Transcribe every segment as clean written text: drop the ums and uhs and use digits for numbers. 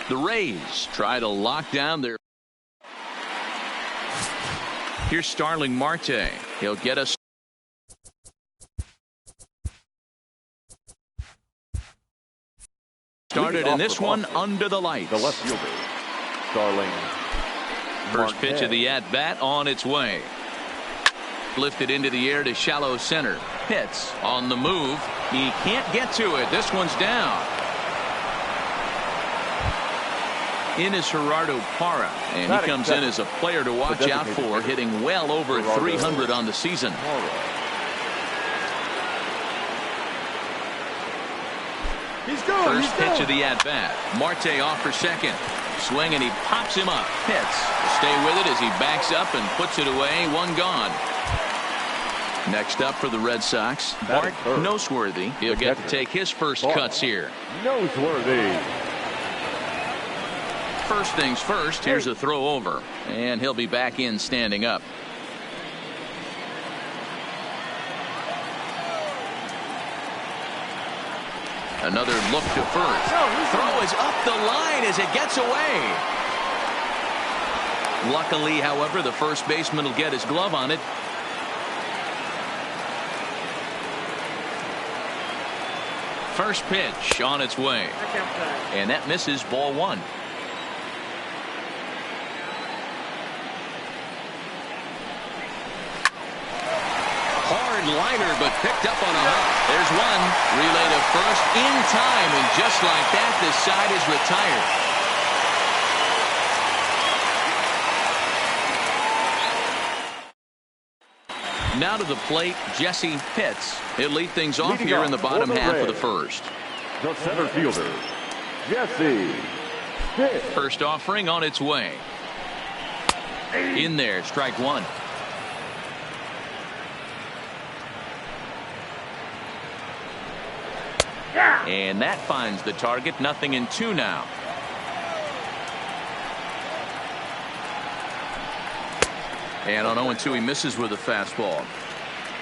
The Rays try to lock down their. Here's Starling Marte. He'll get us. Started in this one under the lights. The left fielder, Starling First Marte. pitch of the at-bat on its way. Lifted into the air to shallow center. Pitts on the move. He can't get to it. This one's down. In is Gerardo Parra, and he comes in as a player to watch out for, hitting well over 300 on the season. First pitch of the at-bat. Marte off for second. Swing, and he pops him up. Pitts stay with it as he backs up and puts it away. One gone. Next up for the Red Sox, Bart Noseworthy. He'll get to take his first cuts here. Noseworthy. First things first, here's a throw over, and he'll be back in standing up. Another look to first. Throw is up the line as it gets away. Luckily, however, the first baseman will get his glove on it. First pitch on its way. And that misses, ball one. Hard liner, but picked up on a hop. There's one. Relay to first in time, and just like that, this side is retired. Now to the plate, Jesse Pitts. He'll lead things off here in the bottom half of the first. The center fielder, Jesse Pitts. First offering on its way. In there, strike one. And that finds the target. 0-2 now. And on 0-2, he misses with a fastball.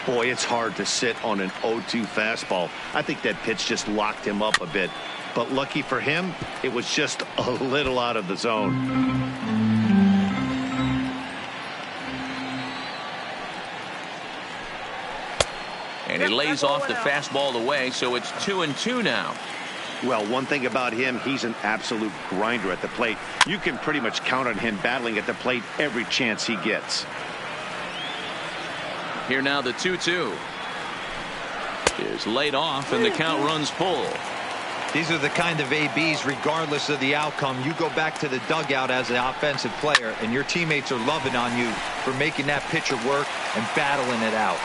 Boy, it's hard to sit on an 0-2 fastball. I think that pitch just locked him up a bit. But lucky for him, it was just a little out of the zone. And he lays off the fastball away, so it's 2-2 now. Well, one thing about him, he's an absolute grinder at the plate. You can pretty much count on him battling at the plate every chance he gets. Here now the 2-2 is laid off, and the count runs full. These are the kind of ABs, regardless of the outcome. You go back to the dugout as an offensive player, and your teammates are loving on you for making that pitcher work and battling it out.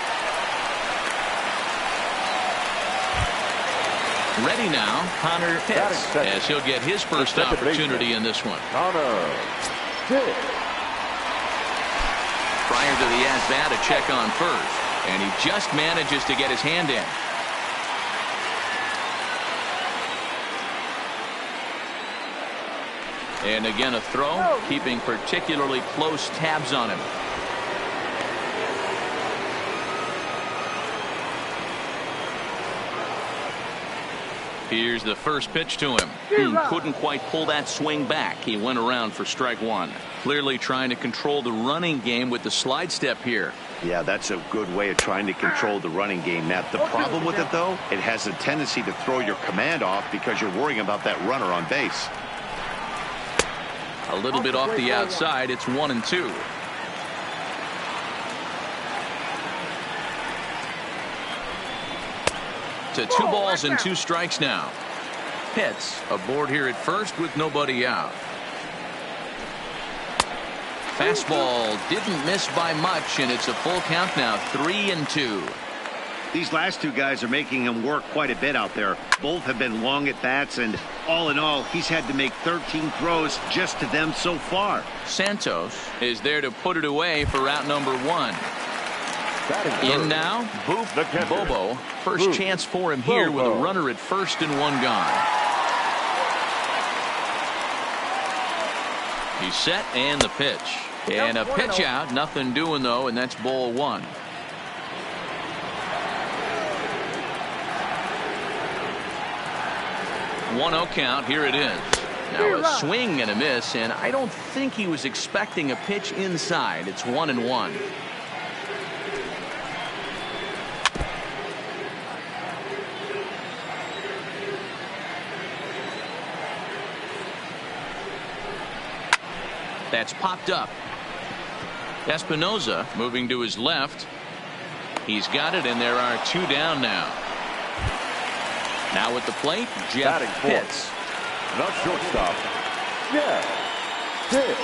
Ready now, Connor Pitts, as he'll get his first opportunity in this one. Connor Pitts. Prior to the at-bat, a check on first, and he just manages to get his hand in. And again a throw, keeping particularly close tabs on him. Here's the first pitch to him. He couldn't quite pull that swing back. He went around for strike one. Clearly trying to control the running game with the slide step here. Yeah, that's a good way of trying to control the running game. Now, the problem with it, though, it has a tendency to throw your command off because you're worrying about that runner on base. A little bit off the outside. It's 1-2. To 2 balls and 2 strikes now. Pitts aboard here at first with nobody out. Fastball didn't miss by much, and it's a full count now. 3-2. These last two guys are making him work quite a bit out there. Both have been long at bats, and all in all, he's had to make 13 throws just to them so far. Santos is there to put it away for out number 1. In now, Bobo. First chance for him here with a runner at first and 1 gone. He's set, and the pitch. And a pitch out. Nothing doing, though, and that's ball 1. One 0 count. Here it is. Now a swing and a miss, and I don't think he was expecting a pitch inside. It's 1-1. That's popped up. Espinosa moving to his left. He's got it, and there are 2 down now. Now at the plate, Jeff Pitts. The shortstop, Jeff Pitts.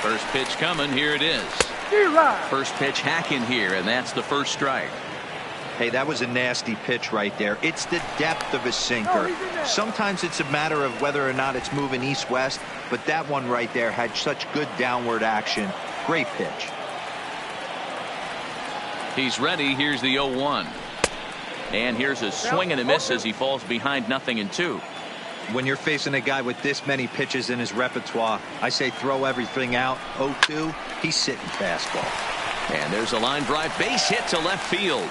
First pitch coming. Here it is. First pitch hacking here, and that's the first strike. Hey, that was a nasty pitch right there. It's the depth of his sinker. Sometimes it's a matter of whether or not it's moving east-west, but that one right there had such good downward action. Great pitch. He's ready. Here's the 0-1. And here's a swing and a miss as he falls behind 0-2. When you're facing a guy with this many pitches in his repertoire, I say throw everything out. 0-2, he's sitting fastball. And there's a line drive base hit to left field.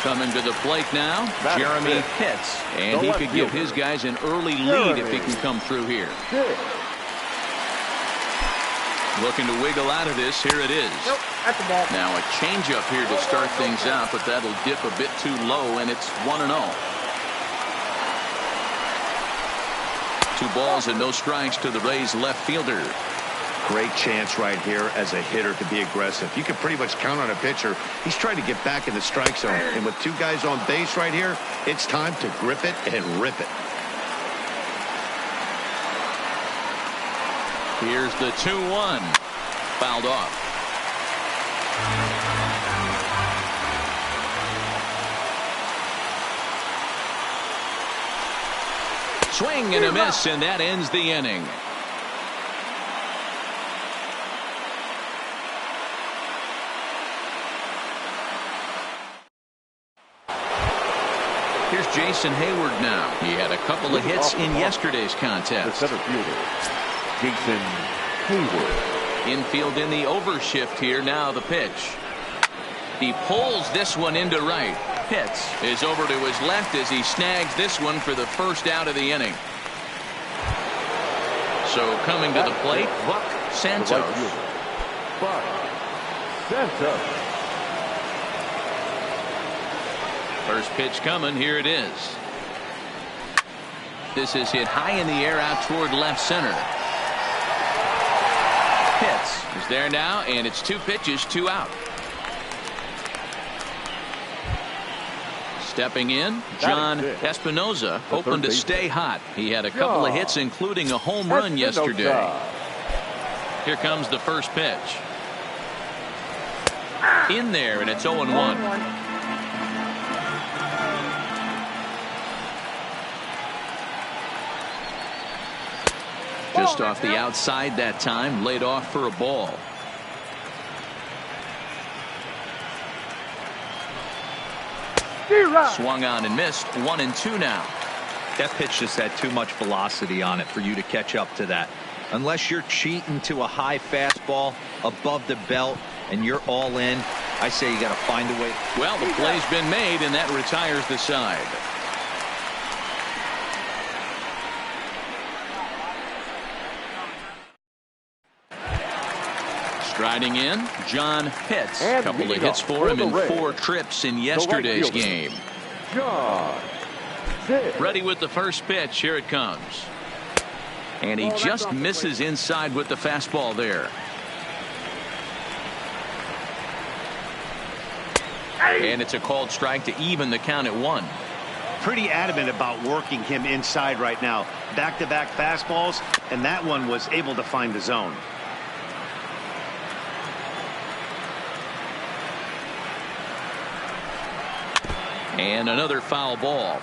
Coming to the plate now, Jeremy Pitts. And he could give his guys an early lead if he can come through here. Looking to wiggle out of this. Here it is. Now a changeup here to start things out, but that'll dip a bit too low, and it's 1-0. 2 balls and no strikes to the Rays left fielder. Great chance right here as a hitter to be aggressive. You can pretty much count on a pitcher. He's trying to get back in the strike zone. And with 2 guys on base right here, it's time to grip it and rip it. Here's the 2-1. Fouled off. Swing and a miss, and that ends the inning. Here's Jason Hayward now. He had a couple of hits in yesterday's contest. The center fielder, Jason Hayward. Infield in the overshift here. Now the pitch. He pulls this one into right. Pitts is over to his left as he snags this one for the first out of the inning. So coming to the plate, Buck Santos. Buck Santos. First pitch coming. Here it is. This is hit high in the air out toward left center. Pitts is there now, and it's 2 pitches, 2 out. Stepping in, John Espinosa, hoping to stay hot. He had a couple of hits, including a home run yesterday. Here comes the first pitch. In there, and it's 0-1. Just off the outside that time, laid off for a ball. Swung on and missed. 1-2 now. That pitch just had too much velocity on it for you to catch up to that. Unless you're cheating to a high fastball above the belt and you're all in, I say you got to find a way. Well, the play's been made, and that retires the side. Striding in, John Pitts. A couple of hits for him in 4 trips in yesterday's game. John Pitts. Ready with the first pitch. Here it comes. And he just misses inside with the fastball there. And it's a called strike to even the count at 1. Pretty adamant about working him inside right now. Back-to-back fastballs, and that one was able to find the zone. And another foul ball.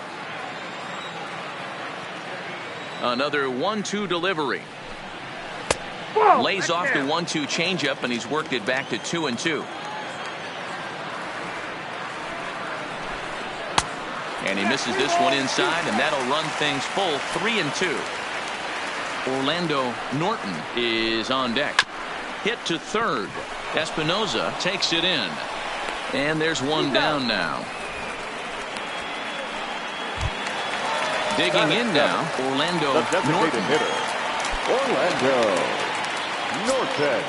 Another 1-2 delivery. Lays off the 1-2 changeup, and he's worked it back to 2-2. And he misses this one inside, and that'll run things full 3-2. Orlando Norton is on deck. Hit to third. Espinosa takes it in. And there's one down now. Digging in now, Orlando Norton. Hitter, Orlando Norton.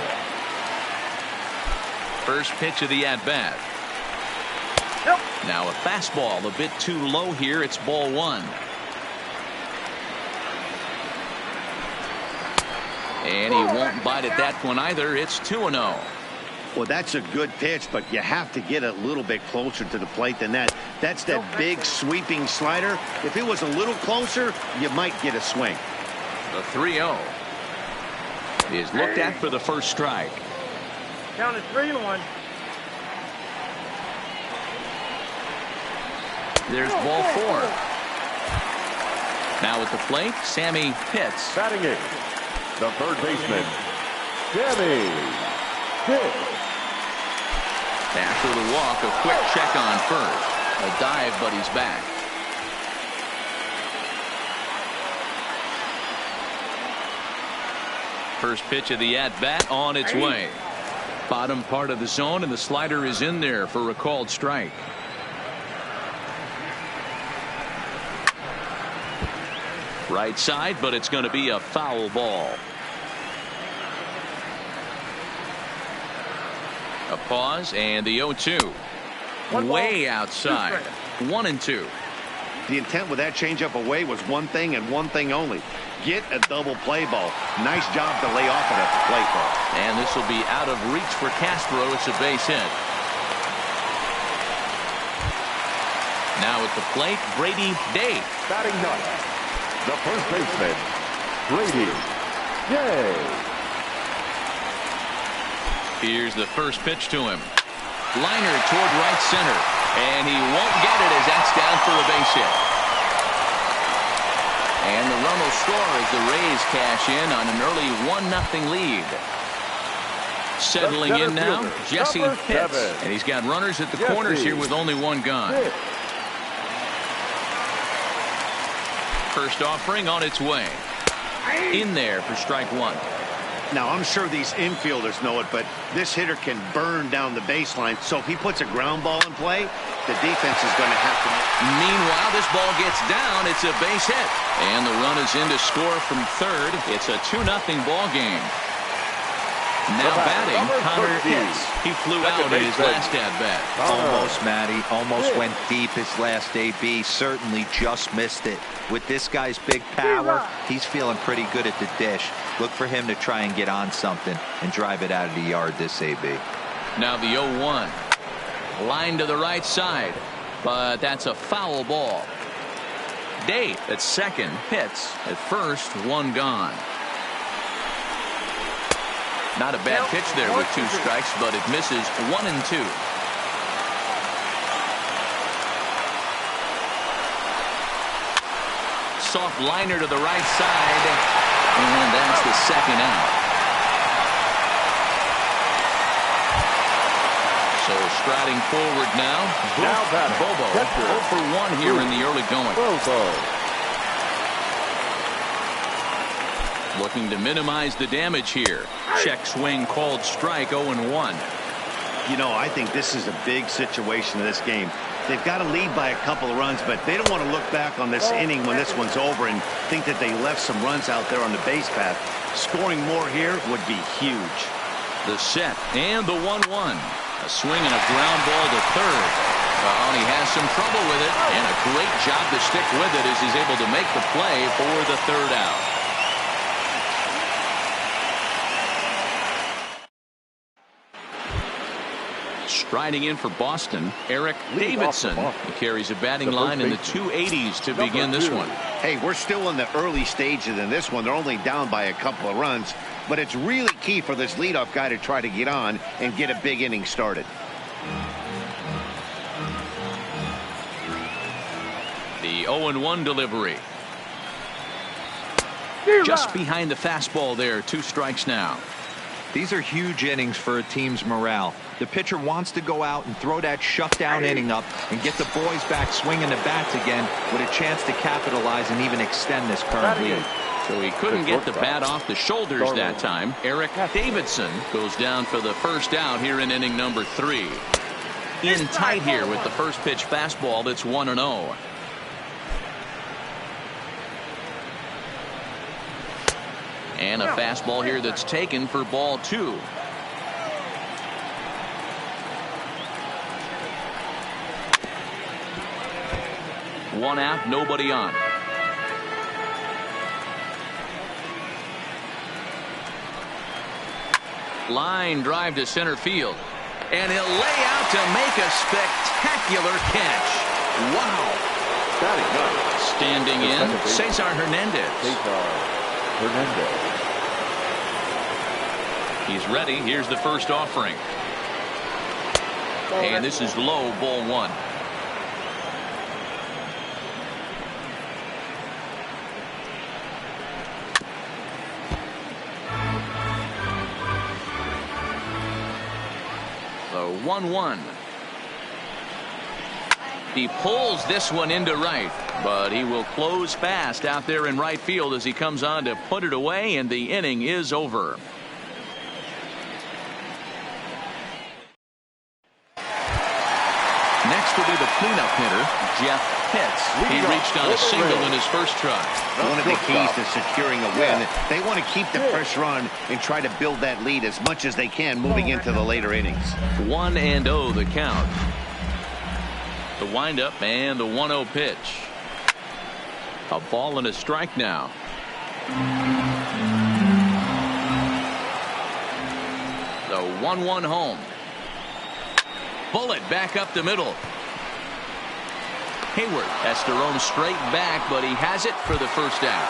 First pitch of the at-bat. Now a fastball a bit too low here. It's ball one. And he won't bite at that one either. It's 2-0. Well, that's a good pitch, but you have to get a little bit closer to the plate than that. That's that big sweeping slider. If it was a little closer, you might get a swing. The 3-0 is looked at for the first strike. Count it 3-1. There's ball four. Now at the plate, Sammy Pitts. Batting it, the third baseman, Sammy Pitts. After the walk, a quick check on first. A dive, but he's back. First pitch of the at-bat on its way. Bottom part of the zone, and the slider is in there for a called strike. Right side, but it's going to be a foul ball. A pause, and the 0-2. Way outside. 1-2. The intent with that changeup away was one thing and one thing only. Get a double play ball. Nice job to lay off it at the plate, though. And this will be out of reach for Castro. It's a base hit. Now at the plate, Brady Day. Batting ninth, the first baseman, Brady Day. Here's the first pitch to him. Liner toward right center. And he won't get it as that's down for a base hit. And the run will score as the Rays cash in on an early 1-0 lead. Settling in now, Jesse Pitts. And he's got runners at the corners here with only one gone. First offering on its way. In there for strike one. Now, I'm sure these infielders know it, but this hitter can burn down the baseline. So if he puts a ground ball in play, the defense is going to have to. Meanwhile, this ball gets down. It's a base hit. And the run is in to score from third. It's a 2-0 ball game. Now batting, Connor Pitts. He flew out in his last at-bat. Almost, Matty. Almost went deep his last AB. Certainly just missed it. With this guy's big power, he's feeling pretty good at the dish. Look for him to try and get on something and drive it out of the yard this AB. Now the 0-1. Line to the right side. But that's a foul ball. Day at second. Pitts at first. One gone. Not a bad pitch there with 2 strikes, but it misses 1-2. Soft liner to the right side, and that's the second out. So striding forward now, Bobo 0 for 1 here in the early going. Looking to minimize the damage here. Check swing called strike. 0-1. You know, I think this is a big situation in this game. They've got to lead by a couple of runs, but they don't want to look back on this inning when this one's over and think that they left some runs out there on the base path. Scoring more here would be huge. The set and the 1-1. A swing and a ground ball to third. Well, he has some trouble with it, and a great job to stick with it as he's able to make the play for the third out. Striding in for Boston, Eric Davidson. He carries a batting line in the 280s to begin this one. Hey, we're still in the early stages in this one. They're only down by a couple of runs, but it's really key for this leadoff guy to try to get on and get a big inning started. The 0-1 delivery. Just behind the fastball there. 2 strikes now. These are huge innings for a team's morale. The pitcher wants to go out and throw that shutdown inning up and get the boys back swinging the bats again with a chance to capitalize and even extend this current lead. So he couldn't get the bat off the shoulders that time. Eric Davidson goes down for the first out here in inning number 3. in tight here with the first pitch fastball that's 1-0. And a fastball here that's taken for ball 2. One out, nobody on. Line drive to center field. And he'll lay out to make a spectacular catch. Wow. Batting ninth. Standing in, Cesar Hernandez. He's ready. Here's the first offering. And this is low, ball 1. The 1-1. He pulls this one into right, but he will close fast out there in right field as he comes on to put it away, and the inning is over. Next will be the cleanup hitter, Jeff Pitts. He reached on a single in his first try. One of the keys to securing a win, they want to keep the pressure on and try to build that lead as much as they can moving into the later innings. 1-0 the count. The windup and the 1-0 pitch. A ball and a strike now. The 1-1 home. Bullet back up the middle. Hayward has to roam straight back, but he has it for the first out.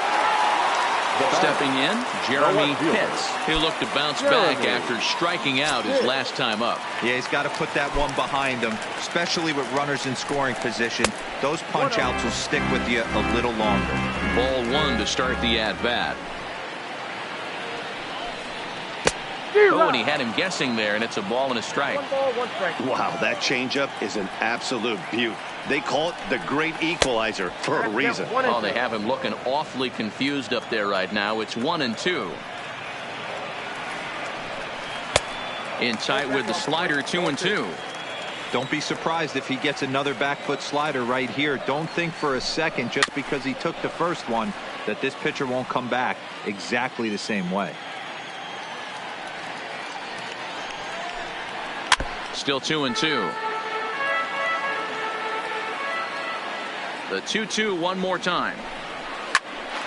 Stepping in, Jeremy Pitts. He'll look to bounce back after striking out his last time up. Yeah, he's got to put that one behind him, especially with runners in scoring position. Those punch outs will stick with you a little longer. Ball 1 to start the at-bat. Oh, and he had him guessing there, and it's a ball and a strike. 1 ball, 1 strike. Wow, that changeup is an absolute beaut. They call it the great equalizer for a reason. Oh, they have him looking awfully confused up there right now. It's 1-2. In tight with the slider, 2-2. Don't be surprised if he gets another back foot slider right here. Don't think for a second, just because he took the first one, that this pitcher won't come back exactly the same way. Still 2-2. The 2-2 one more time.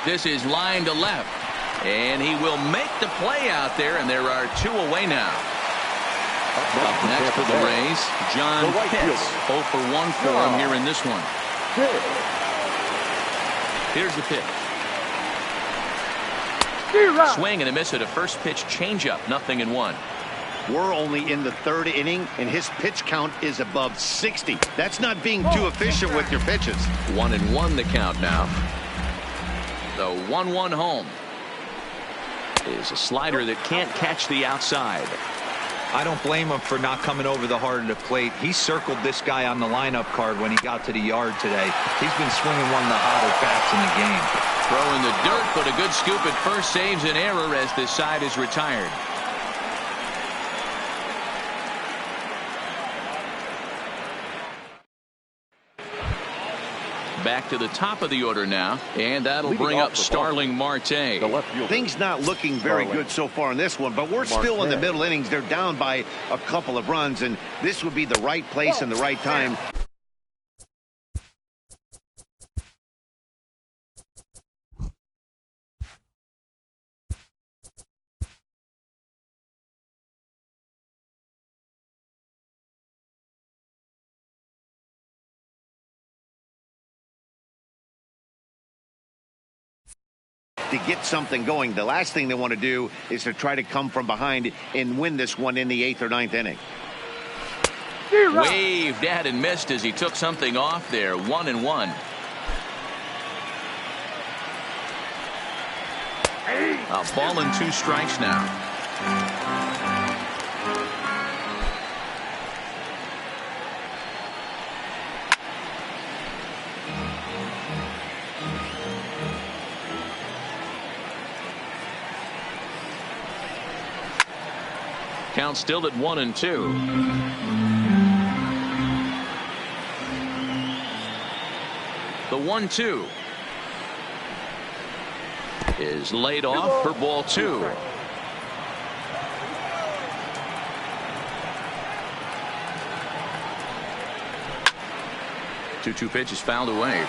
This is line to left. And he will make the play out there, and there are 2 away now. Up next for the Rays, John Pitts. 0 for 1 for him here in this one. Here's the pitch. Swing and a miss at a first pitch changeup. 0-1. We're only in the 3rd inning, and his pitch count is above 60. That's not being too efficient with your pitches. 1-1 the count now. The 1-1 home is a slider that can't catch the outside. I don't blame him for not coming over the heart of the plate. He circled this guy on the lineup card when he got to the yard today. He's been swinging one of the hotter bats in the game. Throw in the dirt, but a good scoop at first saves an error as this side is retired. Back to the top of the order now, and that'll bring up Starling Marte. Things not looking very good so far in this one, but we're still in the middle innings. They're down by a couple of runs, and this would be the right place and the right time. To get something going. The last thing they want to do is to try to come from behind and win this one in the 8th or 9th inning. Waved at and missed as he took something off there. 1-1. A ball and 2 strikes now. Count still at 1-2. The 1-2 is laid off for ball 2. Two pitch is fouled away.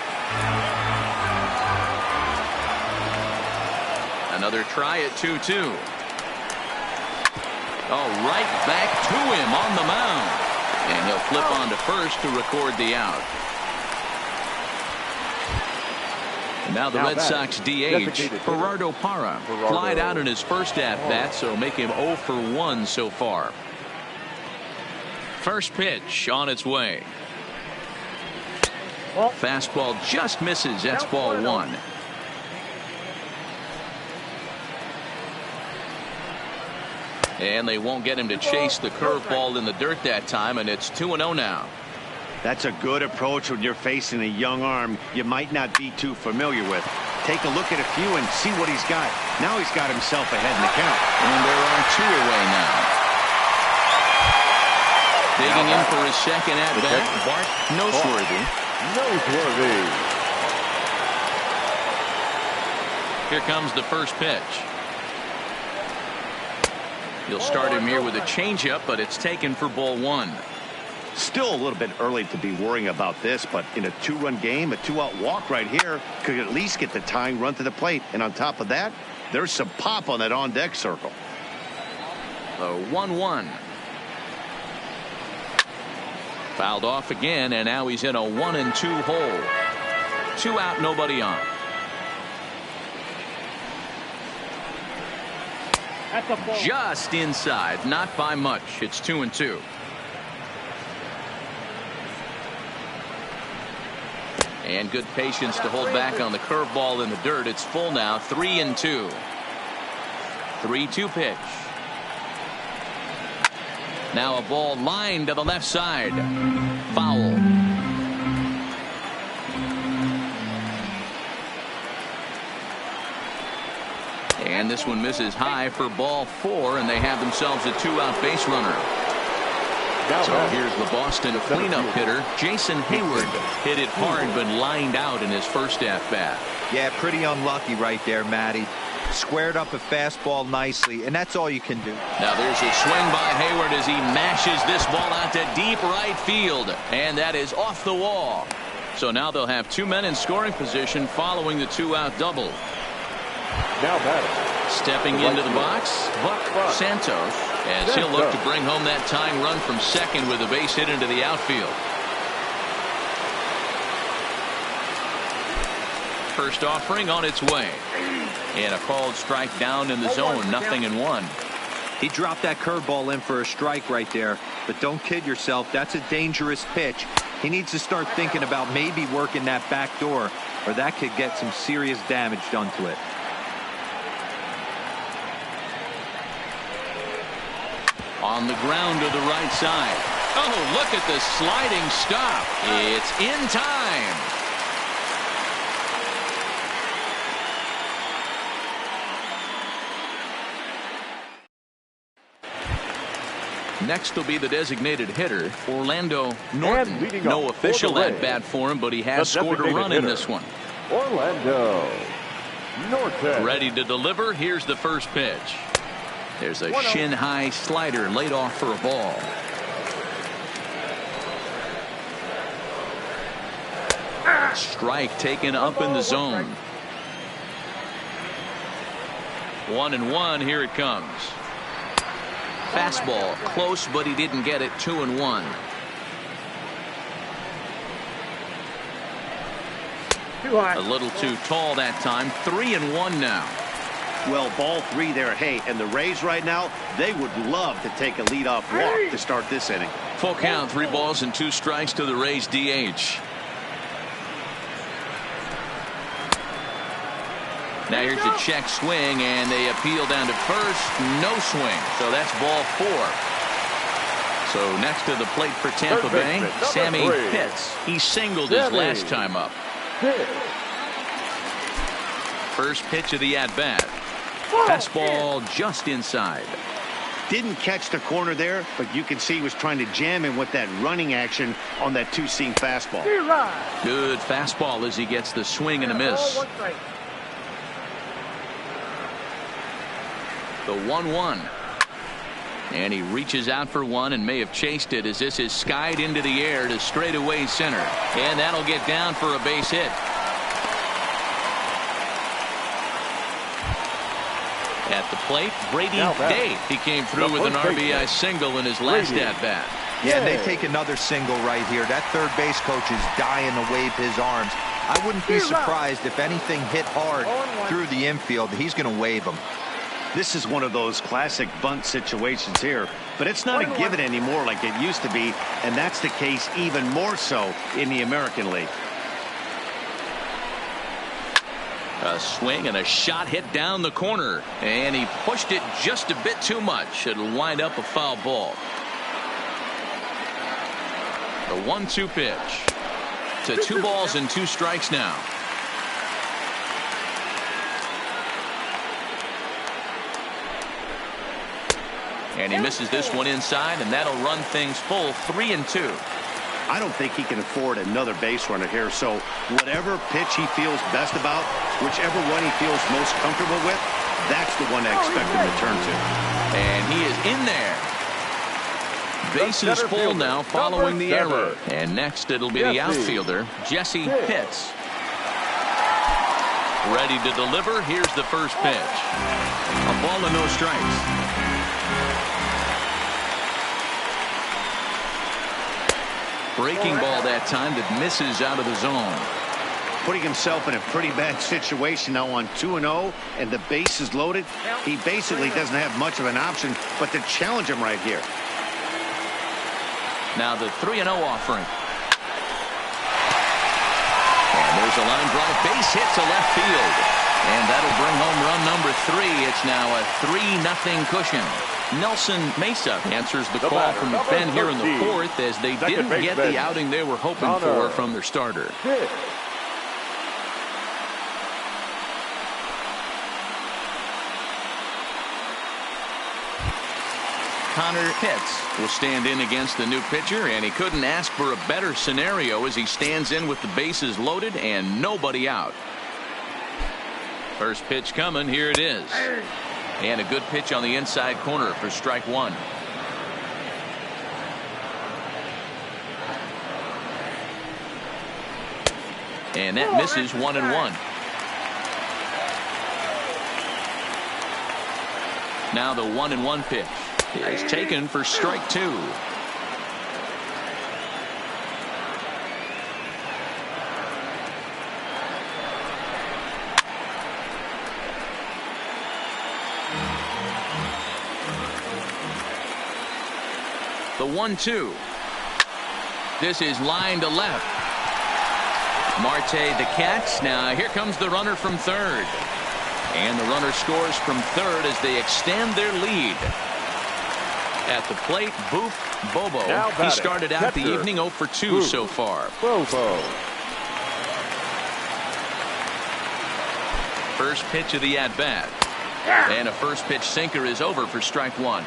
Another try at 2-2. Oh, right back to him on the mound. And he'll flip on to first to record the out. Now the Red Sox DH, Gerardo Parra, flied out in his first at-bat, so make him 0 for 1 so far. First pitch on its way. Fastball just misses. That's ball 1. And they won't get him to chase the curveball in the dirt that time, and it's 2-0 now. That's a good approach when you're facing a young arm you might not be too familiar with. Take a look at a few and see what he's got. Now he's got himself ahead in the count. And there are 2 away now. Digging in for his second at-bat, Bart Noseworthy. Here comes the first pitch. He'll start him here with a changeup, but it's taken for ball 1. Still a little bit early to be worrying about this, but in a 2-run game, a 2-out walk right here could at least get the tying run to the plate. And on top of that, there's some pop on that on-deck circle. The 1-1. Fouled off again, and now he's in a 1-2 hole. 2 out, nobody on. Just inside, not by much. It's 2-2. And good patience to hold back on the curveball in the dirt. It's full now. 3-2. 3-2 pitch. Now a ball lined to the left side. Foul. And this one misses high for ball 4, and they have themselves a 2-out base runner. So here's the Boston cleanup hitter, Jason Hayward. Hit it hard, but lined out in his first at-bat. Yeah, pretty unlucky right there, Matty. Squared up a fastball nicely, and that's all you can do. Now there's a swing by Hayward as he mashes this ball out to deep right field, and that is off the wall. So now they'll have 2 men in scoring position following the 2-out double. Now batting. Stepping into the box, Buck Santos, as he'll look to bring home that tying run from second with a base hit into the outfield. First offering on its way. And a called strike down in the zone, 0-1. He dropped that curveball in for a strike right there. But don't kid yourself, that's a dangerous pitch. He needs to start thinking about maybe working that back door, or that could get some serious damage done to it. On the ground to the right side. Oh, look at the sliding stop. It's in time. Next will be the designated hitter, Orlando Norton. No official at-bat for him, but he has scored a run in this one. Orlando Norton. Ready to deliver. Here's the first pitch. There's a shin-high slider laid off for a ball. Strike taken up in the zone. 1-1. Here it comes. Fastball close, but he didn't get it. 2-1. A little too tall that time. 3-1 now. Well, ball 3 there. Hey, and the Rays right now, they would love to take a leadoff walk to start this inning. Full count, 3 balls and 2 strikes to the Rays DH. Now here's a check swing, and they appeal down to first. No swing. So that's ball 4. So next to the plate for Tampa Bay, Sammy Pitts. He singled his last time up. First pitch of the at-bat. Fastball just inside. Didn't catch the corner there, but you can see he was trying to jam him with that running action on that two-seam fastball. Good fastball as he gets the swing and a miss. The 1-1. And he reaches out for one and may have chased it as this is skied into the air to straightaway center. And that'll get down for a base hit. At the plate, Brady Day. He came through with an RBI single in his last at-bat. Yeah, and they take another single right here. That third base coach is dying to wave his arms. I wouldn't be surprised if anything hit hard through the infield. He's going to wave them. This is one of those classic bunt situations here, but it's not a given anymore like it used to be, and that's the case even more so in the American League. A swing and a shot hit down the corner, and he pushed it just a bit too much. It'll wind up a foul ball. The 1-2 pitch. To 2 balls and 2 strikes now. And he misses this one inside, and that'll run things full 3-2. I don't think he can afford another base runner here, so whatever pitch he feels best about, whichever one he feels most comfortable with, that's the one I expect him to turn to. And he is in there. Bases full now following the error. And next it'll be the outfielder, Jesse Pitts. Ready to deliver. Here's the first pitch. A ball and no strikes. Breaking ball that time that misses out of the zone. Putting himself in a pretty bad situation now on 2-0 and the base is loaded. He basically doesn't have much of an option but to challenge him right here. Now the 3-0 offering. And there's a line drive, base hit to left field. And that'll bring home run number 3. It's now a 3-0 cushion. Nelson Mesa answers the call from the pen here in the 4th as they didn't get the outing they were hoping for from their starter. Connor Pitts will stand in against the new pitcher, and he couldn't ask for a better scenario as he stands in with the bases loaded and nobody out. First pitch coming. Here it is. And a good pitch on the inside corner for strike 1. And that misses 1-1. Now the 1-1 pitch is taken for strike 2. The 1-2. This is line to left. Marte the catch. Now here comes the runner from third. And the runner scores from third as they extend their lead. At the plate, Boof Bobo. He started out the evening 0 for 2 so far. First pitch of the at-bat. And a first pitch sinker is over for strike 1.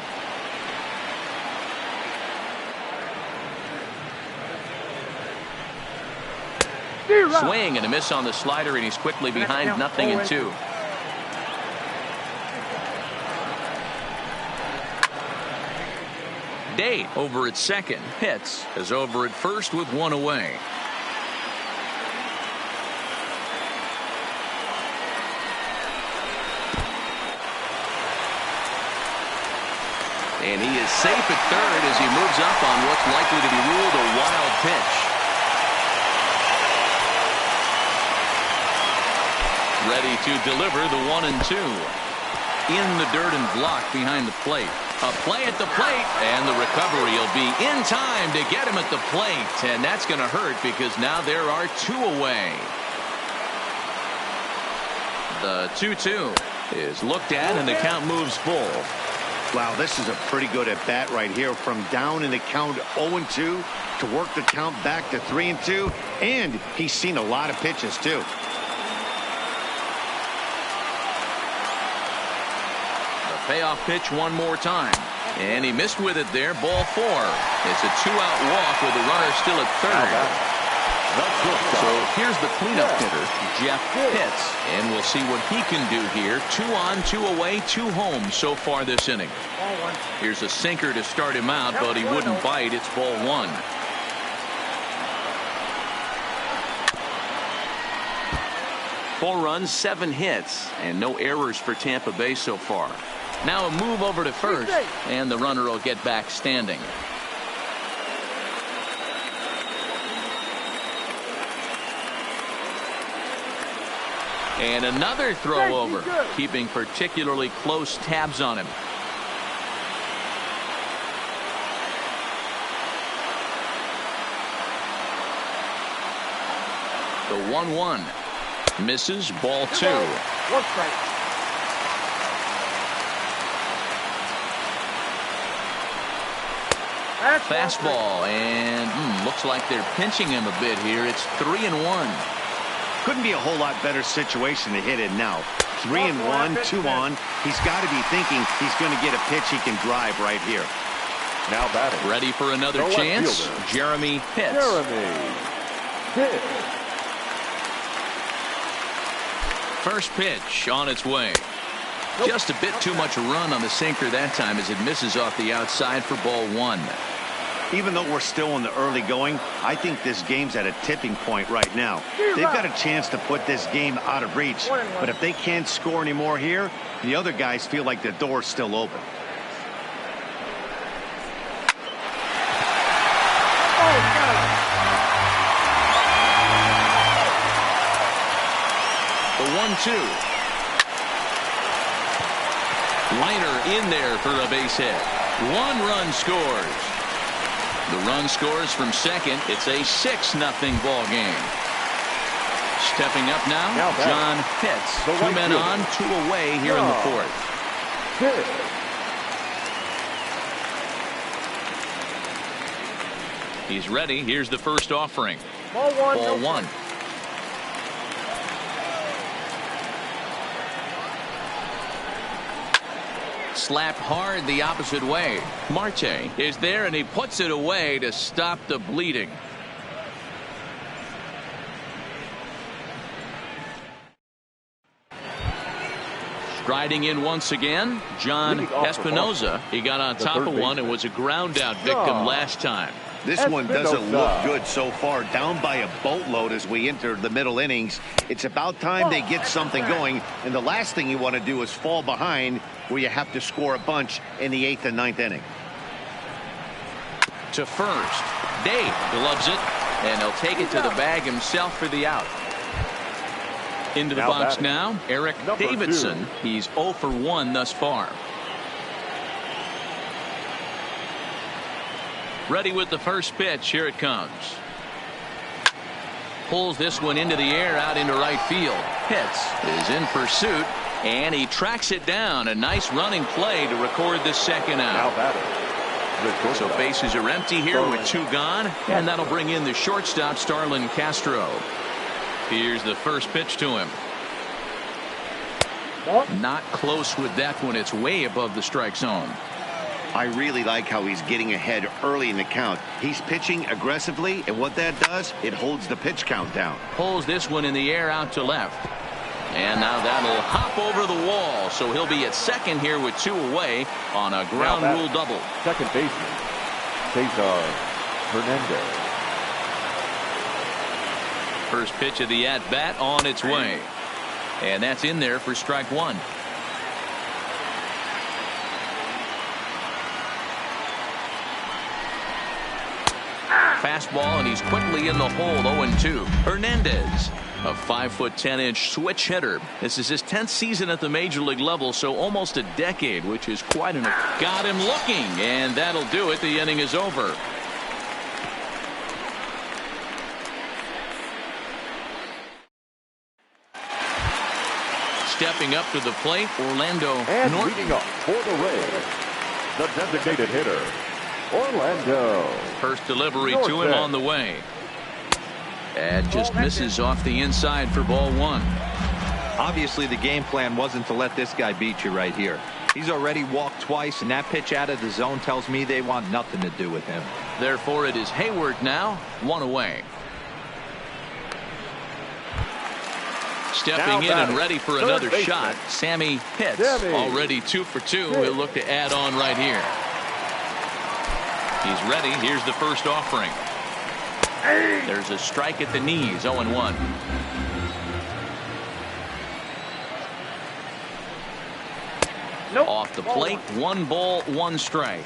Swing and a miss on the slider, and he's quickly behind 0-2. Day over at second. Pitts is over at first with 1 away. And he is safe at third as he moves up on what's likely to be ruled a wild pitch. Ready to deliver the 1-2. In the dirt and blocked behind the plate. A play at the plate, and the recovery will be in time to get him at the plate. And that's going to hurt because now there are 2 away. The 2-2 is looked at, and the count moves full. Wow, this is a pretty good at bat right here. From down in the count 0-2 to work the count back to 3-2. And he's seen a lot of pitches, too. Payoff pitch one more time. And he missed with it there. Ball 4. It's a 2-out walk with the runner still at third. So here's the cleanup hitter, Jeff Pitts, and we'll see what he can do here. 2 on, 2 away, 2 home so far this inning. Here's a sinker to start him out, but he wouldn't bite. It's ball 1. Four runs, 7 hits, and no errors for Tampa Bay so far. Now a move over to first, and the runner will get back standing. And another throw over, keeping particularly close tabs on him. The 1-1 misses. Ball 2. Fastball, and looks like they're pinching him a bit here. It's 3-1. Couldn't be a whole lot better situation to hit in now. 3-1, 2 on. He's got to be thinking he's going to get a pitch he can drive right here. Now batting. Ready for another chance. Jeremy Pitts. First pitch on its way. Just a bit too much run on the sinker that time as it misses off the outside for ball 1. Even though we're still in the early going, I think this game's at a tipping point right now. They've got a chance to put this game out of reach, but if they can't score any more here, the other guys feel like the door's still open. The 1-2. Liner in there for a base hit. 1 run scores. The run scores from second. It's a 6-0 ball game. Stepping up now John Pitts. 2 men on, 2 away here in the 4th. He's ready. Here's the first offering. Ball 1. Ball 1. Slapped hard the opposite way. Marte is there, and he puts it away to stop the bleeding. Striding in once again, John Espinoza. He got on top of one and was a ground out victim last time. This one doesn't look good so far. Down by a boatload as we enter the middle innings. It's about time they get something going, and the last thing you want to do is fall behind where you have to score a bunch in the 8th and 9th inning. To first. Dave gloves it, and he'll take it to the bag himself for the out. Into the box now, Eric Davidson. He's 0 for 1 thus far. Ready with the first pitch. Here it comes. Pulls this one into the air out into right field. Pitts is in pursuit, and he tracks it down. A nice running play to record the second out. So bases are empty here with 2 gone, and that'll bring in the shortstop Starlin Castro. Here's the first pitch to him. Not close with that one. It's way above the strike zone. I really like how he's getting ahead early in the count. He's pitching aggressively, and what that does, it holds the pitch count down. Pulls this one in the air out to left. And now that'll hop over the wall, so he'll be at second here with 2 away on a ground rule double. Second baseman, Cesar Hernandez. First pitch of the at-bat on its way. And that's in there for strike 1. Fastball, and he's quickly in the hole. 0-2. Hernandez, a 5'10" switch hitter. This is his 10th season at the major league level, so almost a decade, which is quite an. Got him looking, and that'll do it. The inning is over. Stepping up to the plate, Orlando And Norton. leading up for the Rays, the designated hitter, Orlando. First delivery to him on the way. And just misses off the inside for ball 1. Obviously, the game plan wasn't to let this guy beat you right here. He's already walked twice, and that pitch out of the zone tells me they want nothing to do with him. Therefore, it is Hayward now, 1 away. Stepping in and ready for another shot, Sammy Pitts. Already 2 for 2. He'll look to add on right here. He's ready. Here's the first offering. There's a strike at the knees, 0-1. Nope. Off the plate, 1 ball, 1 strike.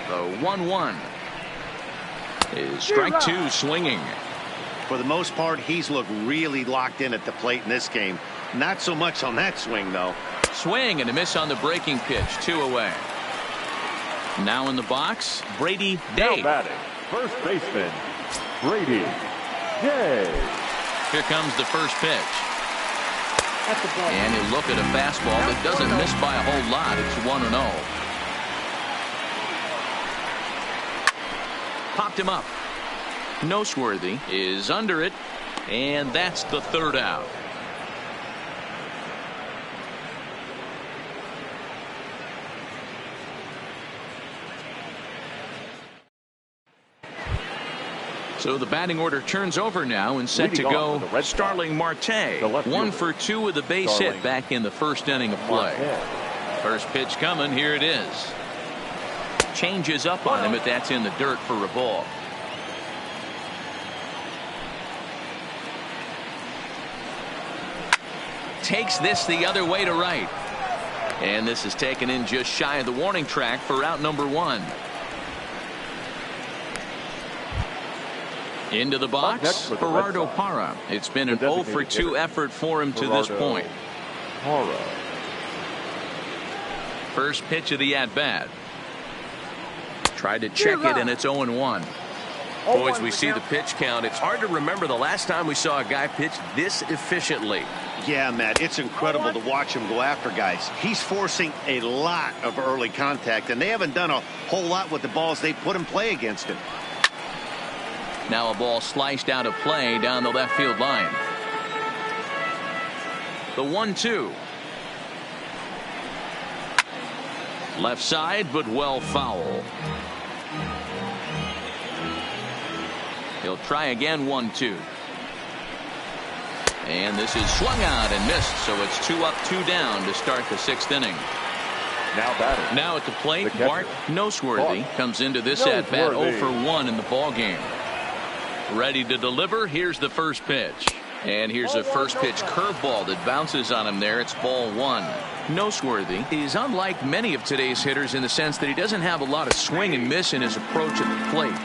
The 1-1 is strike 2, swinging. For the most part, he's looked really locked in at the plate in this game. Not so much on that swing, though. Swing and a miss on the breaking pitch, 2 away. Now in the box, Brady Day. Now batting, first baseman, Brady Day. Here comes the first pitch. And he'll look at a fastball that doesn't miss by a whole lot. It's 1-0. Popped him up. Noseworthy is under it, and that's the 3rd out. So the batting order turns over now, and set to go Starling Marte. 1 for 2 with a base hit back in the first inning of play. First pitch coming. Here it is. Changes up on him, but that's in the dirt for a ball. Takes this the other way to right. And this is taken in just shy of the warning track for out number 1. Into the box, Gerardo Parra. It's been an 0 for 2 effort for him to this point. First pitch of the at-bat. Tried to check it, and it's 0-1. Boys, we see the pitch count. It's hard to remember the last time we saw a guy pitch this efficiently. Yeah, Matt, it's incredible to watch him go after guys. He's forcing a lot of early contact, and they haven't done a whole lot with the balls they put in play against him. Now a ball sliced out of play down the left field line. The 1-2. Left side, but well foul. He'll try again, 1-2. And this is swung out and missed, so it's 2 up, 2 down to start the 6th inning. Now batting. Now at the plate, Bart Noseworthy comes into this at bat 0 for 1 in the ball game. Ready to deliver. Here's the first pitch. And here's a first pitch curveball that bounces on him there. It's ball 1. Noseworthy is unlike many of today's hitters in the sense that he doesn't have a lot of swing and miss in his approach at the plate.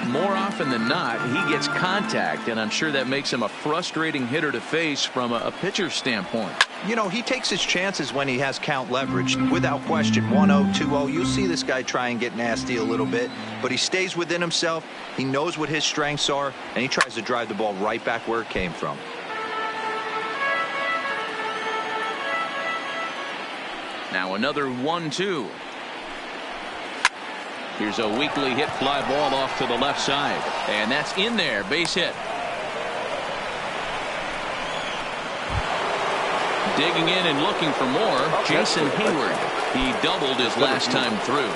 More often than not, he gets contact, and I'm sure that makes him a frustrating hitter to face from a pitcher's standpoint. You know, he takes his chances when he has count leverage. Without question, 1-0, 2-0. You'll see this guy try and get nasty a little bit, but he stays within himself. He knows what his strengths are, and he tries to drive the ball right back where it came from. Now another 1-2. Here's a weakly hit fly ball off to the left side, and that's in there. Base hit. Digging in and looking for more, Jason Hayward. He doubled his last time through.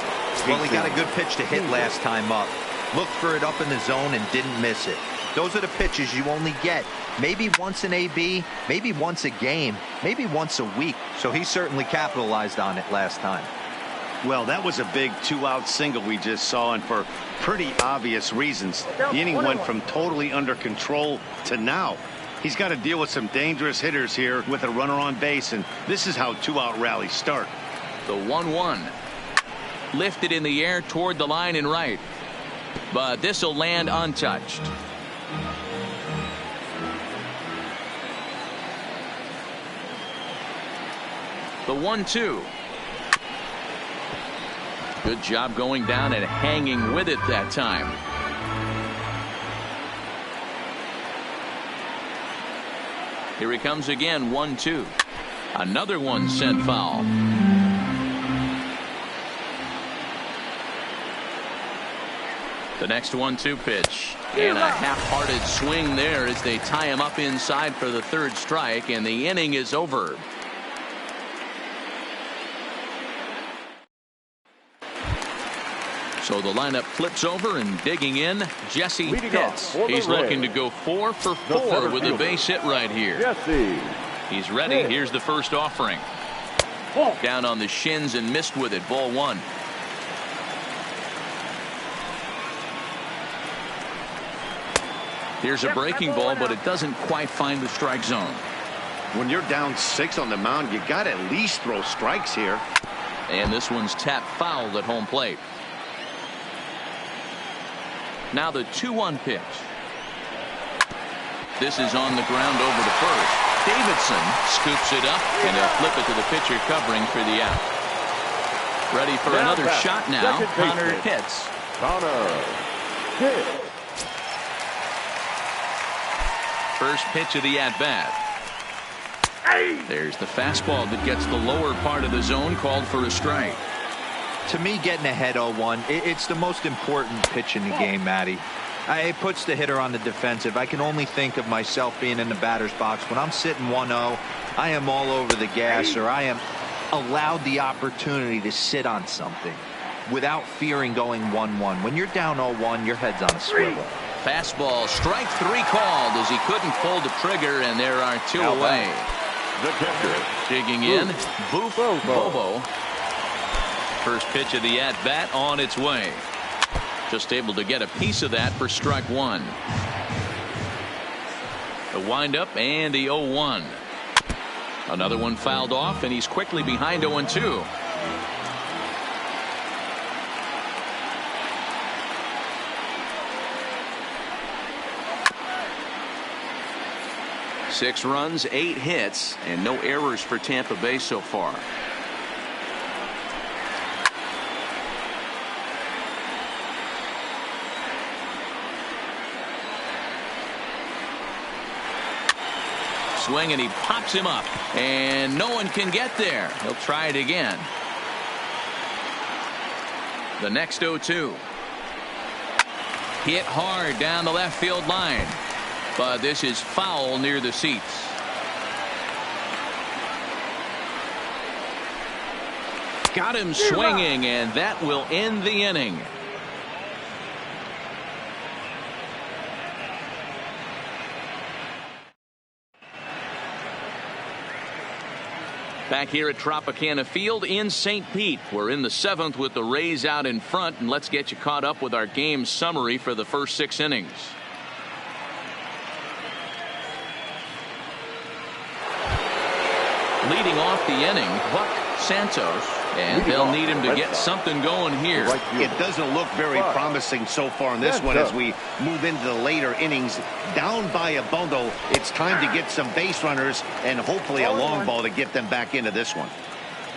Well, he got a good pitch to hit last time up. Looked for it up in the zone and didn't miss it. Those are the pitches you only get maybe once an AB, maybe once a game, maybe once a week. So he certainly capitalized on it last time. Well, that was a big 2-out single we just saw, and for pretty obvious reasons. The inning went from totally under control to now. He's got to deal with some dangerous hitters here with a runner on base, and this is how 2-out rallies start. The 1-1. Lifted in the air toward the line and right. But this will land untouched. The 1-2. Good job going down and hanging with it that time. Here he comes again, 1-2. Another one sent foul. The next 1-2 pitch. And a half-hearted swing there as they tie him up inside for the 3rd strike, and the inning is over. So the lineup flips over, and digging in, Jesse Pitts. He's looking to go 4 for 4 with a base hit right here. Jesse. He's ready. Here's the first offering. Down on the shins and missed with it. Ball 1. Here's a breaking ball, but it doesn't quite find the strike zone. When you're down 6 on the mound, you got to at least throw strikes here. And this one's tapped fouled at home plate. Now the 2-1 pitch. This is on the ground over to first. Davidson scoops it up, and he'll flip it to the pitcher covering for the out. Ready for another shot now. Connor hits. Connor hits. First pitch of the at-bat. There's the fastball that gets the lower part of the zone, called for a strike. To me, getting ahead 0-1, it's the most important pitch in the game, Matty. It puts the hitter on the defensive. I can only think of myself being in the batter's box. When I'm sitting 1-0, I am all over the gas, or I am allowed the opportunity to sit on something without fearing going 1-1. When you're down 0-1, your head's on a swivel. Fastball, strike 3 called as he couldn't pull the trigger, and there are 2 away. The catcher. Digging in, Bobo. First pitch of the at-bat on its way. Just able to get a piece of that for strike 1. The windup and the 0-1. Another one fouled off, and he's quickly behind 0-2. Six runs, 8 hits, and no errors for Tampa Bay so far. Swing, and he pops him up, and no one can get there. He'll try it again. The next 0-2. Hit hard down the left field line, but this is foul near the seats. Got him swinging, and that will end the inning. Back here at Tropicana Field in St. Pete. We're in the 7th with the Rays out in front, and let's get you caught up with our game summary for the first 6 innings. Leading off the inning, Buck Santos, and they'll need him to get something going here. It doesn't look very promising so far in this one as we move into the later innings. Down by a bundle, it's time to get some base runners and hopefully a long ball to get them back into this one.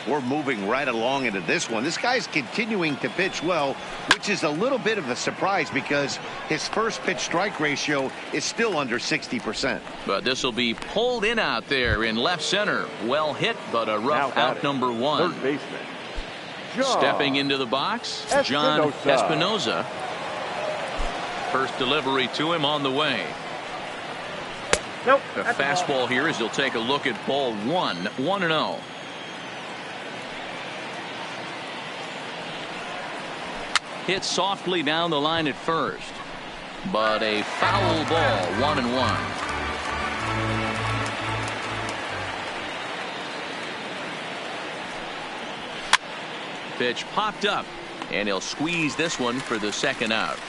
We're moving right along into this one. This guy's continuing to pitch well, which is a little bit of a surprise because his first pitch strike ratio is still under 60%. But this will be pulled in out there in left center. Well hit, but a rough out number 1. Third baseman. Stepping into the box, John Espinoza. First delivery to him on the way. Nope. The fastball here as he'll take a look at ball 1, 1-0. Hit softly down the line at first, but a foul ball, 1-1. Pitch popped up, and he'll squeeze this one for the second out.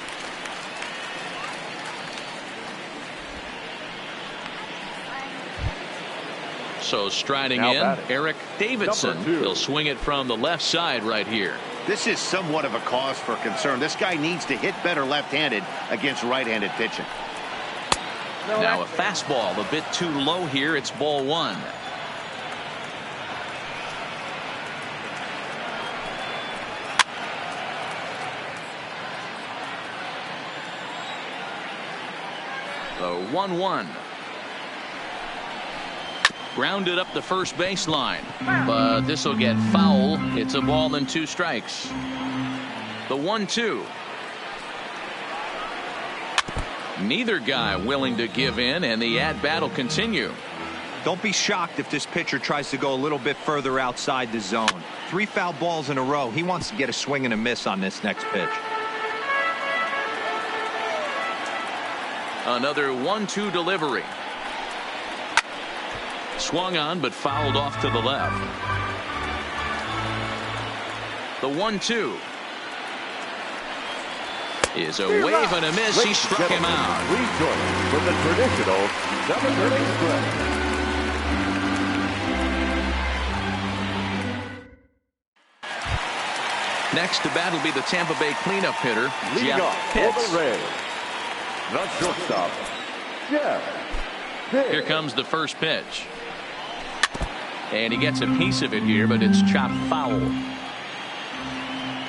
So striding in, Eric Davidson. He'll swing it from the left side right here. This is somewhat of a cause for concern. This guy needs to hit better left-handed against right-handed pitching. Now a fastball a bit too low here. It's ball 1. The 1-1. Grounded up the first baseline, but this will get foul. It's a ball and 2 strikes. The 1-2. Neither guy willing to give in, and the at-bat will continue. Don't be shocked if this pitcher tries to go a little bit further outside the zone. 3 foul balls in a row. He wants to get a swing and a miss on this next pitch. Another 1-2 delivery. Swung on but fouled off to the left. The 1-2 is a wave and a miss. He struck him out. Rejoining with the traditional 7-inning stretch. Next to bat will be the Tampa Bay cleanup hitter, Leading Jeff off Pitts. for the Rays, the shortstop, Jeff Pitts. Here comes the first pitch. And he gets a piece of it here, but it's chopped foul.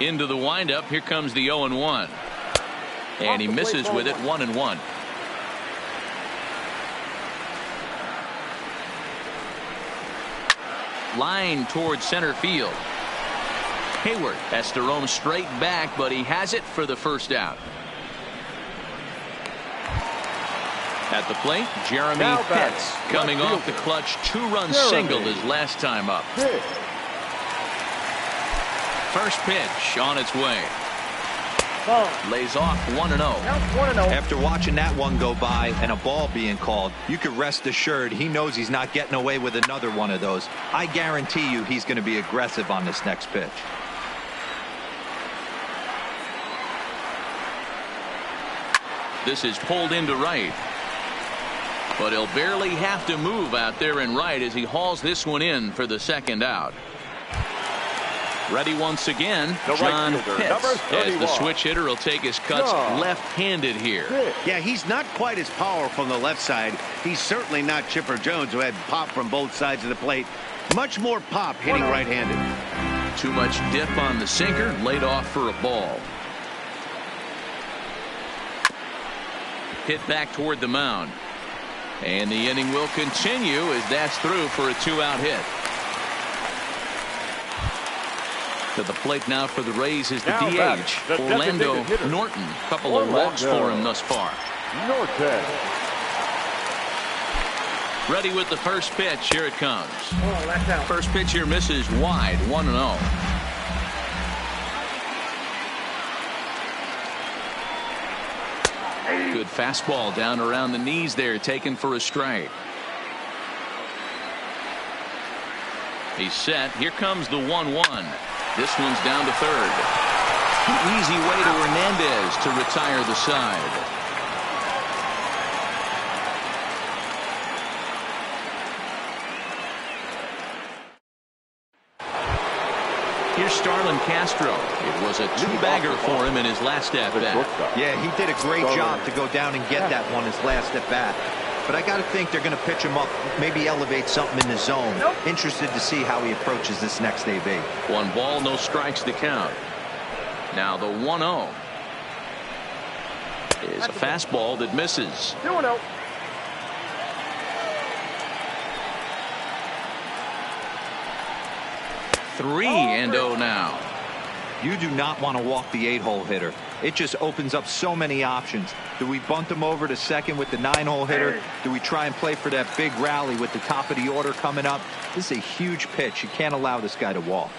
Into the windup. Here comes the 0-1. And he misses with it, 1-1. Line towards center field. Hayward has to roam straight back, but he has it for the first out. At the plate, Jeremy Pitts coming off the clutch two-run single his last time up. First pitch on its way. Lays off 1-0. After watching that one go by and a ball being called, you could rest assured he knows he's not getting away with another one of those. I guarantee you he's going to be aggressive on this next pitch. This is pulled into right. But he'll barely have to move out there in right as he hauls this one in for the second out. Ready once again, John Pitts, as the switch hitter will take his cuts left-handed here. Yeah, he's not quite as powerful on the left side. He's certainly not Chipper Jones, who had pop from both sides of the plate. Much more pop hitting right-handed. Too much dip on the sinker, laid off for a ball. Hit back toward the mound. And the inning will continue as that's through for a two-out hit. To the plate now for the Rays is the DH, Orlando Norton. A couple of walks for him thus far. Norton. Ready with the first pitch. Here it comes. First pitch here misses wide, 1-0. Good fastball down around the knees there, taken for a strike. He's set. Here comes the 1-1. This one's down to third. An easy way to Hernandez to retire the side. Here's Starlin Castro. It was a two-bagger for him in his last at-bat. Yeah, he did a great job to go down and get that one his last at-bat. But I got to think they're going to pitch him up, maybe elevate something in the zone. Interested to see how he approaches this next AB. 1 ball, no strikes to count. Now the 1-0 is a fastball that misses. 2-0. Three and 0 now. You do not want to walk the 8-hole hitter. It just opens up so many options. Do we bunt him over to second with the 9-hole hitter? Do we try and play for that big rally with the top of the order coming up? This is a huge pitch. You can't allow this guy to walk.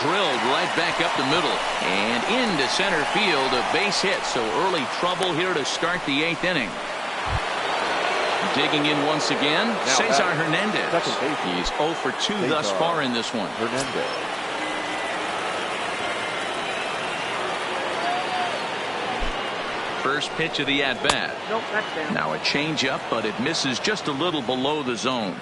Drilled right back up the middle and into center field. A base hit, so early trouble here to start the 8th inning. Digging in once again, Cesar Hernandez. He's 0 for 2 thus far in this one. First pitch of the at-bat. Now a changeup, but it misses just a little below the zone.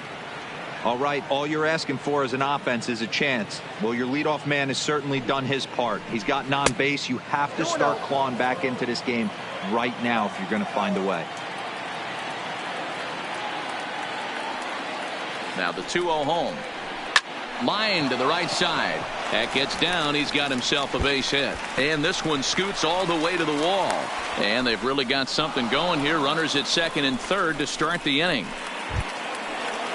All right, all you're asking for as an offense is a chance. Well, your leadoff man has certainly done his part. He's gotten on base. You have to start clawing back into this game right now if you're going to find a way. Now the 2-0 home. Line to the right side. That gets down. He's got himself a base hit. And this one scoots all the way to the wall. And they've really got something going here. Runners at second and third to start the inning.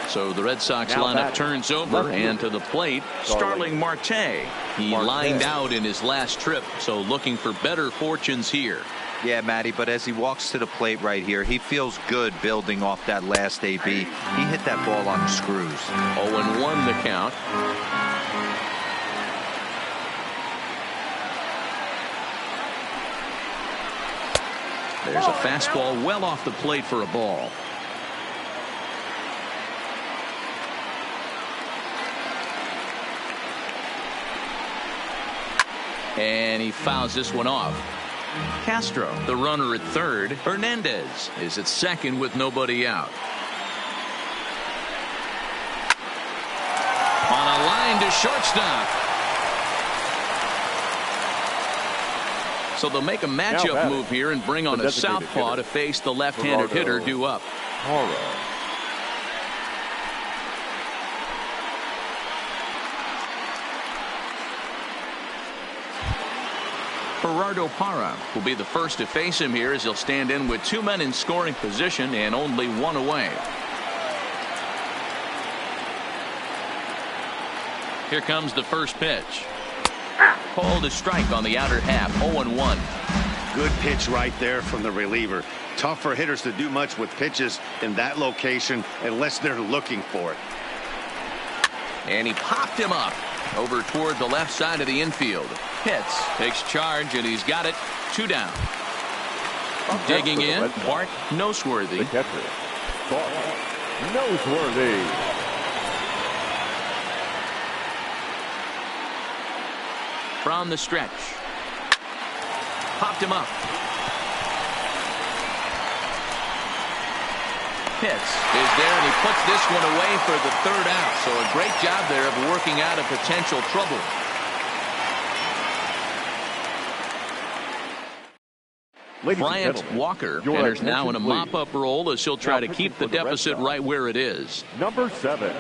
So the Red Sox lineup turns over, and to the plate, Starling Marte. He lined out in his last trip, so looking for better fortunes here. Yeah, Matty, but as he walks to the plate right here, he feels good building off that last AB. He hit that ball on the screws. 0-1 the count. There's a fastball well off the plate for a ball. And he fouls this one off. Castro, the runner at third. Hernandez is at second with nobody out. On a line to shortstop. So they'll make a matchup move here and bring on a southpaw to face the left-handed hitter due up. Gerardo Parra will be the first to face him here as he'll stand in with 2 men in scoring position and only 1 away. Here comes the first pitch. Called a strike on the outer half. 0-1. Good pitch right there from the reliever. Tough for hitters to do much with pitches in that location unless they're looking for it. And he popped him up over toward the left side of the infield. Hits, takes charge, and he's got it. 2 down. Digging in, Bart Noseworthy. The catcher, Bart Noseworthy. From the stretch. Popped him up. Pitts is there, and he puts this one away for the 3rd out. So a great job there of working out of potential trouble. Bryant Walker enters now in a mop-up role as he'll try to keep the deficit right where it is. Number 7.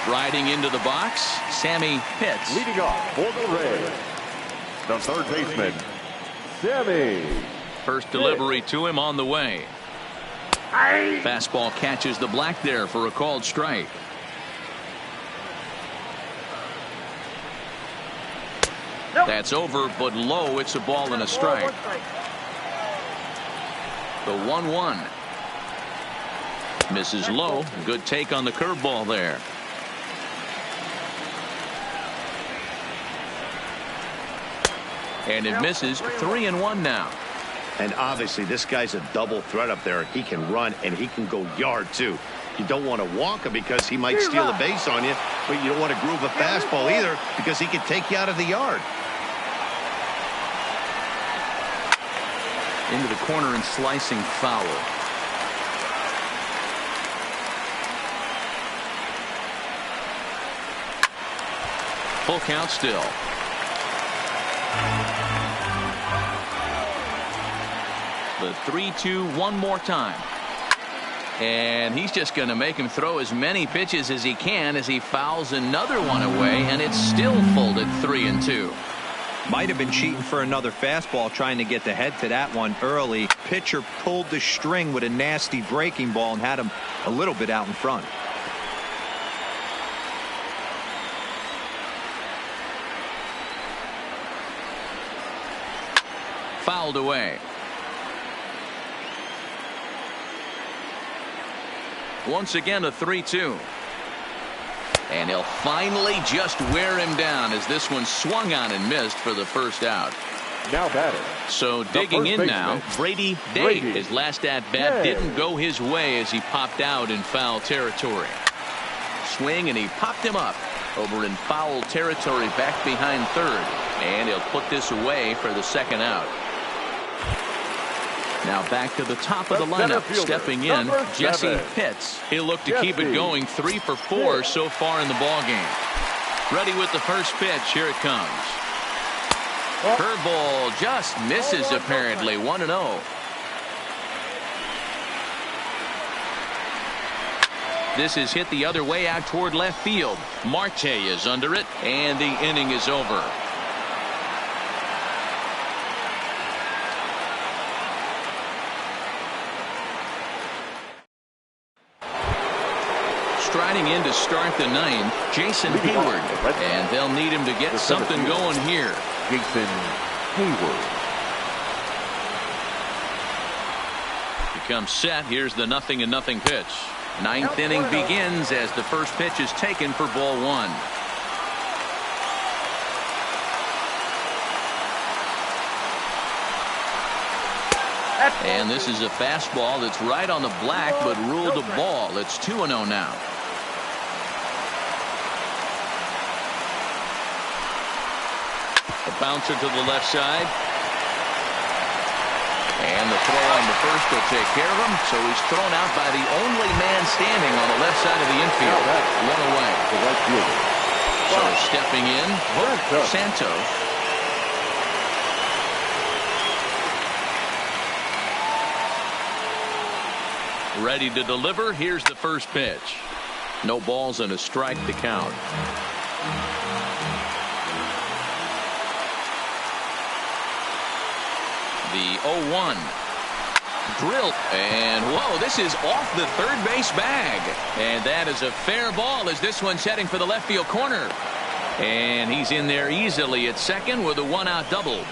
Striding into the box, Sammy Pitts. Leading off for the Reds, the third baseman, Sammy. First delivery to him on the way. Fastball catches the black there for a called strike. That's over, but low. It's a ball and a strike. The 1-1. Misses low. Good take on the curveball there. And it misses. 3-1 now. And obviously this guy's a double threat up there. He can run and he can go yard too. You don't want to walk him because he might steal a base on you, but you don't want to groove a fastball either because he can take you out of the yard. Into the corner and slicing foul. Full count still. The 3-2 one more time. And he's just going to make him throw as many pitches as he can as he fouls another one away, and it's still folded 3-2. Might have been cheating for another fastball, trying to get the head to that one early. Pitcher pulled the string with a nasty breaking ball and had him a little bit out in front. Fouled away. Once again a 3-2. And he'll finally just wear him down as this one swung on and missed for the first out. Now batting. So digging in now, Brady Day. His last at bat didn't go his way as he popped out in foul territory. Swing, and he popped him up over in foul territory back behind third. And he'll put this away for the 2nd out. Now back to the top of the lineup. Stepping in, Jesse Pitts. He'll look to keep it going. 3 for 4 so far in the ballgame. Ready with the first pitch. Here it comes. Curveball just misses apparently. 1-0. This is hit the other way out toward left field. Marte is under it, and the inning is over. Striding in to start the 9th, Jason Hayward. And they'll need him to get something going here. Jason Hayward. He comes set. Here's the 0-0 pitch. Ninth inning begins as the first pitch is taken for ball one. And this is a fastball that's right on the black, but ruled a ball. It's 2-0 now. A bouncer to the left side. And the throw on the first will take care of him. So he's thrown out by the only man standing on the left side of the infield. One away. So stepping in, Santos. Ready to deliver. Here's the first pitch. No balls and a strike to count. The 0-1. Drilled. And whoa, this is off the third base bag. And that is a fair ball as this one's heading for the left field corner. And he's in there easily at second with a one-out double.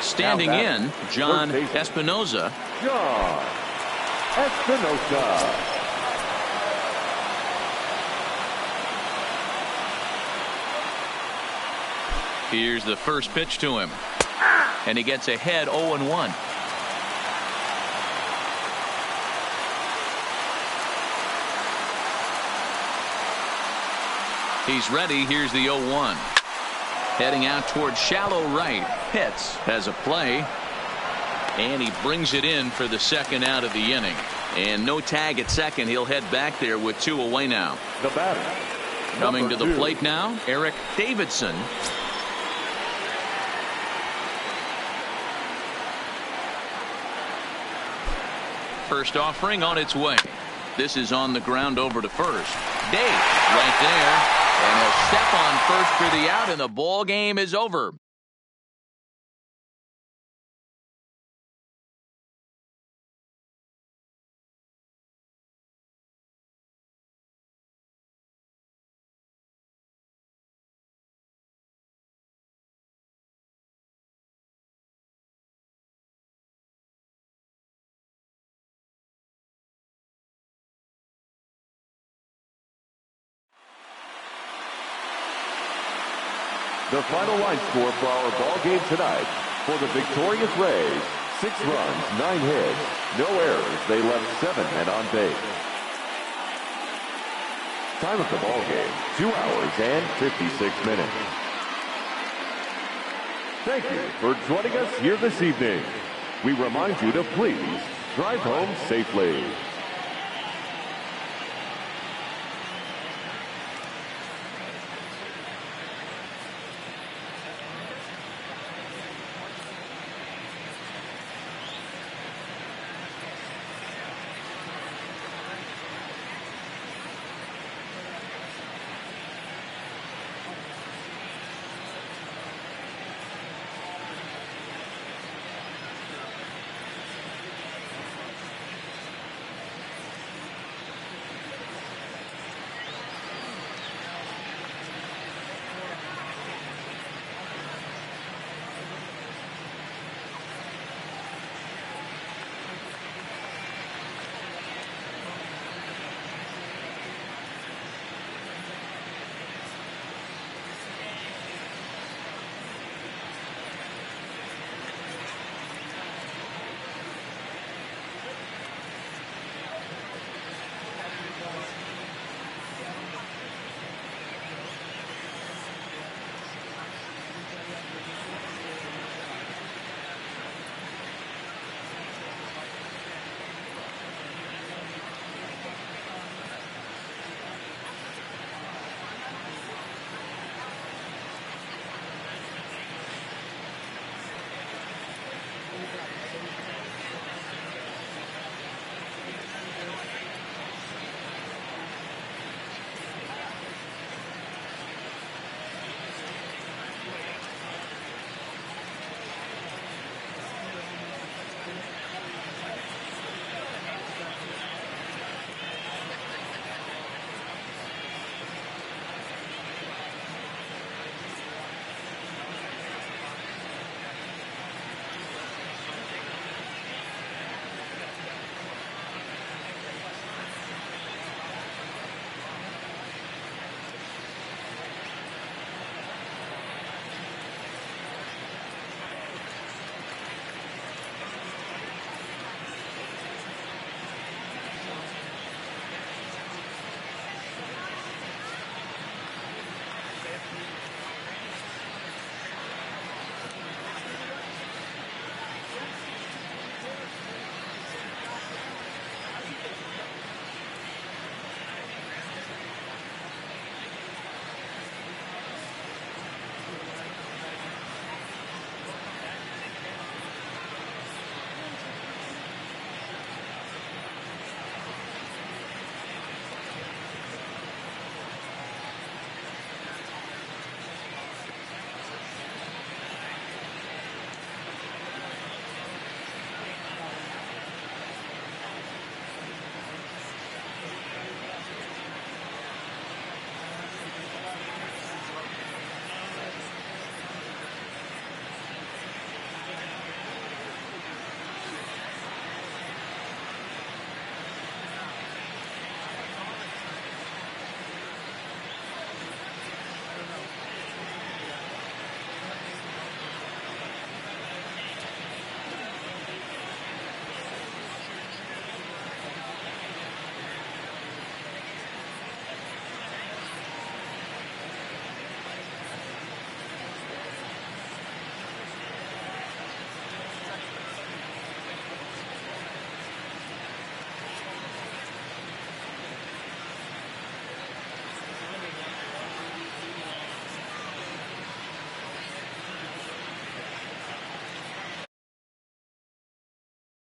Standing in, John Espinoza. John Espinoza. Here's the first pitch to him. And he gets ahead 0-1. He's ready. Here's the 0-1. Heading out towards shallow right. Pitts has a play. And he brings it in for the second out of the inning. And no tag at second. He'll head back there with two away now. The batter. Coming to the plate now, Eric Davidson. First offering on its way. This is on the ground over to first. Dave right there. And he'll step on first for the out, and the ball game is over. The final line score for our ball game tonight. For the victorious Rays, 6 runs, 9 hits, no errors. They left 7 men on base. Time of the ball game, 2 hours and 56 minutes. Thank you for joining us here this evening. We remind you to please drive home safely.